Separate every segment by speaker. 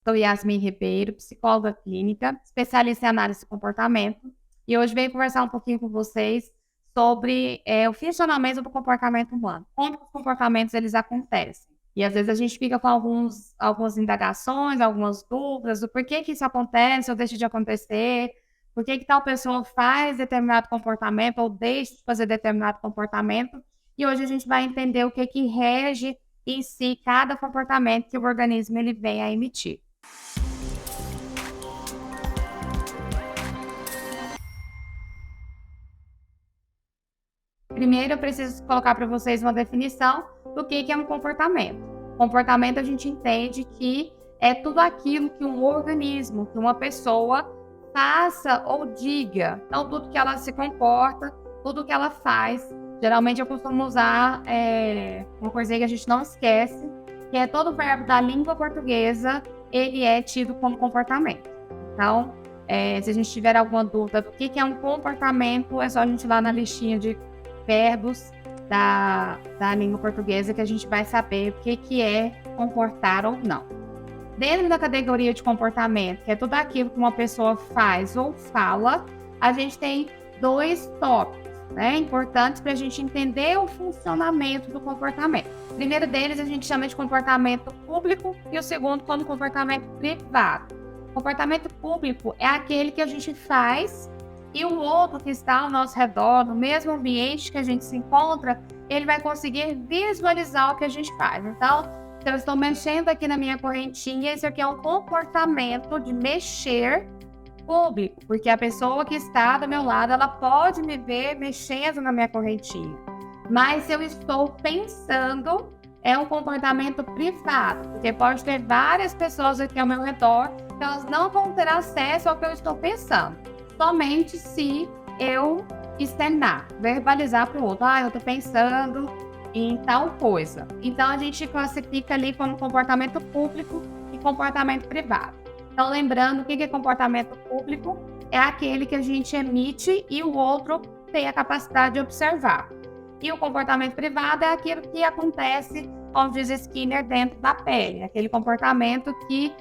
Speaker 1: Sou Yasmin Ribeiro, psicóloga clínica, especialista em análise de comportamento, e hoje venho conversar um pouquinho com vocês sobre o funcionamento do comportamento humano, como os comportamentos eles acontecem. E às vezes a gente fica com algumas indagações, algumas dúvidas do porquê que isso acontece ou deixa de acontecer, por que tal pessoa faz determinado comportamento ou deixa de fazer determinado comportamento. E hoje a gente vai entender o que rege em si cada comportamento que o organismo ele vem a emitir. Primeiro, eu preciso colocar para vocês uma definição do que é um comportamento. Comportamento a gente entende que é tudo aquilo que um organismo, que uma pessoa faça ou diga. Então, tudo que ela se comporta, tudo que ela faz. Geralmente eu costumo usar uma coisinha que a gente não esquece, que é todo verbo da língua portuguesa, ele é tido como comportamento. Então, se a gente tiver alguma dúvida do que é um comportamento, é só a gente ir lá na listinha de verbos da língua portuguesa que a gente vai saber o que é comportar ou não. Dentro da categoria de comportamento, que é tudo aquilo que uma pessoa faz ou fala, a gente tem dois tópicos, importantes para a gente entender o funcionamento do comportamento. O primeiro deles a gente chama de comportamento público e o segundo como comportamento privado. Comportamento público é aquele que a gente faz e o outro que está ao nosso redor, no mesmo ambiente que a gente se encontra, ele vai conseguir visualizar o que a gente faz. Então, se eu estou mexendo aqui na minha correntinha, isso aqui é um comportamento de mexer público, porque a pessoa que está do meu lado, ela pode me ver mexendo na minha correntinha. Mas se eu estou pensando, é um comportamento privado, porque pode ter várias pessoas aqui ao meu redor, que elas não vão ter acesso ao que eu estou pensando. Somente se eu externar, verbalizar para o outro. Eu estou pensando em tal coisa. Então, a gente classifica ali como comportamento público e comportamento privado. Então, lembrando, o que é comportamento público? É aquele que a gente emite e o outro tem a capacidade de observar. E o comportamento privado é aquilo que acontece, como diz Skinner, dentro da pele. Aquele comportamento que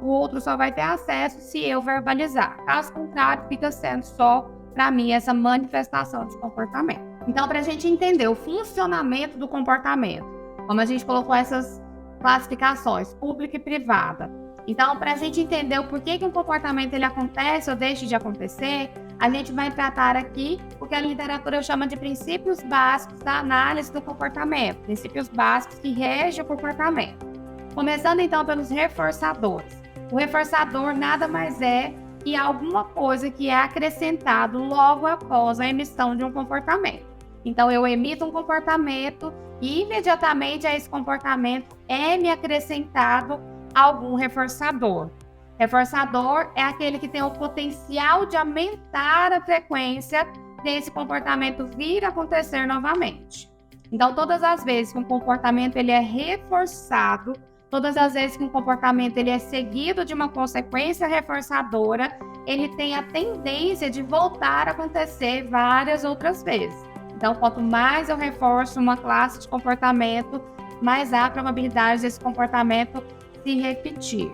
Speaker 1: o outro só vai ter acesso se eu verbalizar. Caso contrário, fica sendo só, para mim, essa manifestação de comportamento. Então, para a gente entender o funcionamento do comportamento, como a gente colocou essas classificações, pública e privada. Então, para a gente entender o porquê que um comportamento ele acontece ou deixa de acontecer, a gente vai tratar aqui o que a literatura chama de princípios básicos da análise do comportamento, princípios básicos que regem o comportamento. Começando então pelos reforçadores. O reforçador nada mais é que alguma coisa que é acrescentado logo após a emissão de um comportamento. Então eu emito um comportamento e imediatamente a esse comportamento é-me acrescentado algum reforçador. Reforçador é aquele que tem o potencial de aumentar a frequência desse comportamento vir a acontecer novamente. Então todas as vezes que um comportamento ele é reforçado, todas as vezes que um comportamento ele é seguido de uma consequência reforçadora, ele tem a tendência de voltar a acontecer várias outras vezes. Então, quanto mais eu reforço uma classe de comportamento, mais há a probabilidade desse comportamento se repetir.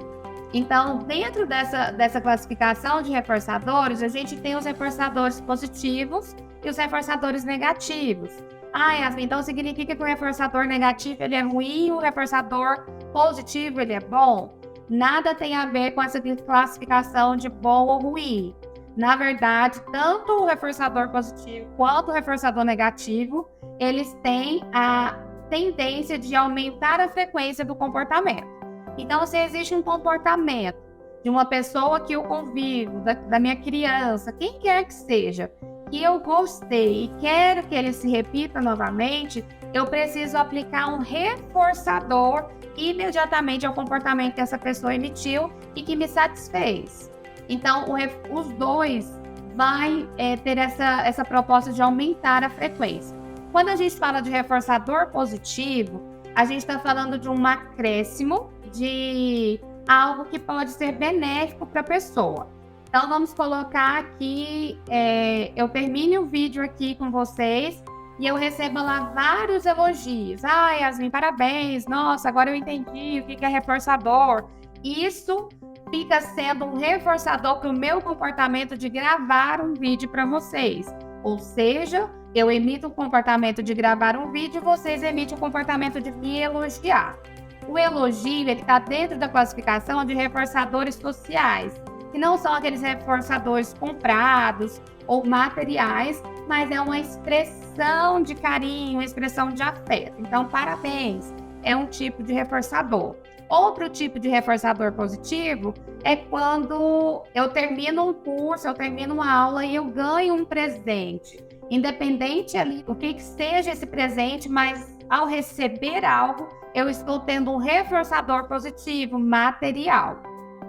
Speaker 1: Então, dentro dessa classificação de reforçadores, a gente tem os reforçadores positivos e os reforçadores negativos. Yasmin, então significa que o reforçador negativo ele é ruim, o reforçador positivo ele é bom? Nada tem a ver com essa classificação de bom ou ruim. Na verdade, tanto o reforçador positivo quanto o reforçador negativo, eles têm a tendência de aumentar a frequência do comportamento. Então, se existe um comportamento de uma pessoa que eu convivo, da minha criança, quem quer que seja, que eu gostei e quero que ele se repita novamente, eu preciso aplicar um reforçador imediatamente ao comportamento que essa pessoa emitiu e que me satisfez. Então, os dois vai ter essa proposta de aumentar a frequência. Quando a gente fala de reforçador positivo, a gente está falando de um acréscimo de algo que pode ser benéfico para a pessoa. Então, vamos colocar aqui, eu termine o vídeo aqui com vocês e eu recebo lá vários elogios. Yasmin, parabéns, nossa, agora eu entendi o que é reforçador. isso fica sendo um reforçador para o meu comportamento de gravar um vídeo para vocês. Ou seja, eu emito o comportamento de gravar um vídeo e vocês emitem o comportamento de me elogiar. O elogio está dentro da classificação de reforçadores sociais, que não são aqueles reforçadores comprados ou materiais, mas é uma expressão de carinho, uma expressão de afeto. Então, parabéns, é um tipo de reforçador. Outro tipo de reforçador positivo é quando eu termino um curso, eu termino uma aula e eu ganho um presente. Independente ali do que seja esse presente, mas ao receber algo, eu estou tendo um reforçador positivo material.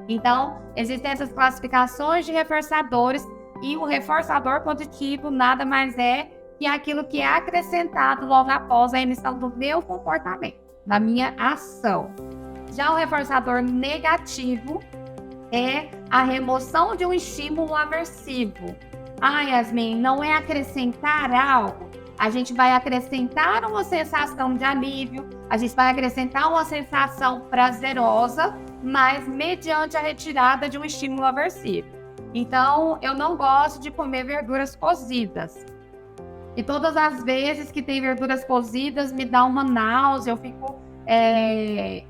Speaker 1: Então, existem essas classificações de reforçadores e o reforçador positivo nada mais é que aquilo que é acrescentado logo após a emissão do meu comportamento, da minha ação. Já o reforçador negativo é a remoção de um estímulo aversivo. Yasmin, não é acrescentar algo. A gente vai acrescentar uma sensação de alívio, a gente vai acrescentar uma sensação prazerosa, mas mediante a retirada de um estímulo aversivo. Então, eu não gosto de comer verduras cozidas. E todas as vezes que tem verduras cozidas, me dá uma náusea, eu fico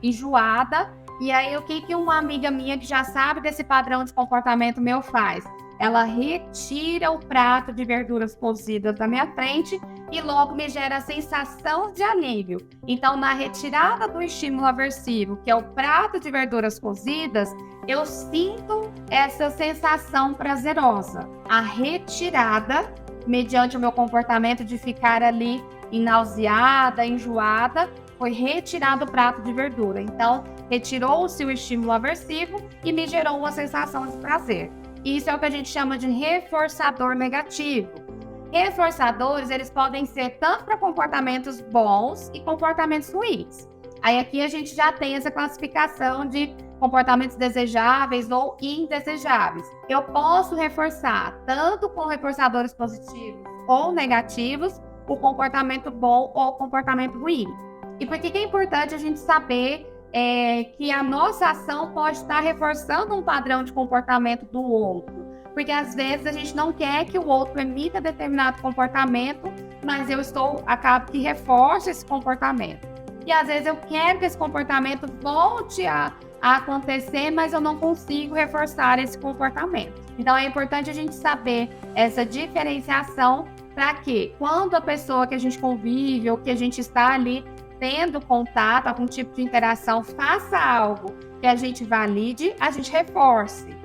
Speaker 1: enjoada. E aí, o que uma amiga minha que já sabe desse padrão de comportamento meu faz? Ela retira o prato de verduras cozidas da minha frente e logo me gera a sensação de alívio. Então, na retirada do estímulo aversivo, que é o prato de verduras cozidas, eu sinto essa sensação prazerosa. A retirada, mediante o meu comportamento de ficar ali nauseada, enjoada, foi retirado o prato de verdura. Então, retirou-se o estímulo aversivo e me gerou uma sensação de prazer. Isso é o que a gente chama de reforçador negativo. Reforçadores, eles podem ser tanto para comportamentos bons e comportamentos ruins. Aí aqui a gente já tem essa classificação de comportamentos desejáveis ou indesejáveis. Eu posso reforçar tanto com reforçadores positivos ou negativos o comportamento bom ou o comportamento ruim. E por que é importante a gente saber que a nossa ação pode estar reforçando um padrão de comportamento do outro? Porque às vezes a gente não quer que o outro emita determinado comportamento, mas acabo que reforça esse comportamento. E às vezes eu quero que esse comportamento volte a acontecer, mas eu não consigo reforçar esse comportamento. Então é importante a gente saber essa diferenciação para que quando a pessoa que a gente convive ou que a gente está ali tendo contato, algum tipo de interação, faça algo que a gente valide, a gente reforce.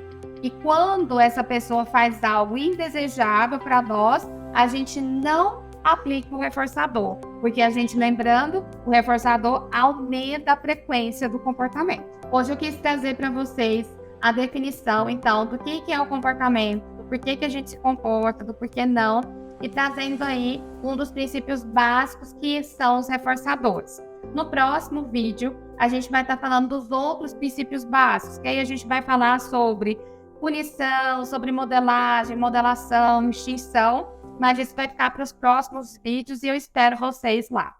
Speaker 1: E quando essa pessoa faz algo indesejável para nós, a gente não aplica o reforçador. Porque a gente, lembrando, o reforçador aumenta a frequência do comportamento. Hoje eu quis trazer para vocês a definição, então, do que é o comportamento, do porquê que a gente se comporta, do porquê não, e trazendo aí um dos princípios básicos que são os reforçadores. No próximo vídeo, a gente vai estar falando dos outros princípios básicos, que aí a gente vai falar sobre punição, sobre modelagem, modelação, extinção, mas isso vai ficar para os próximos vídeos e eu espero vocês lá.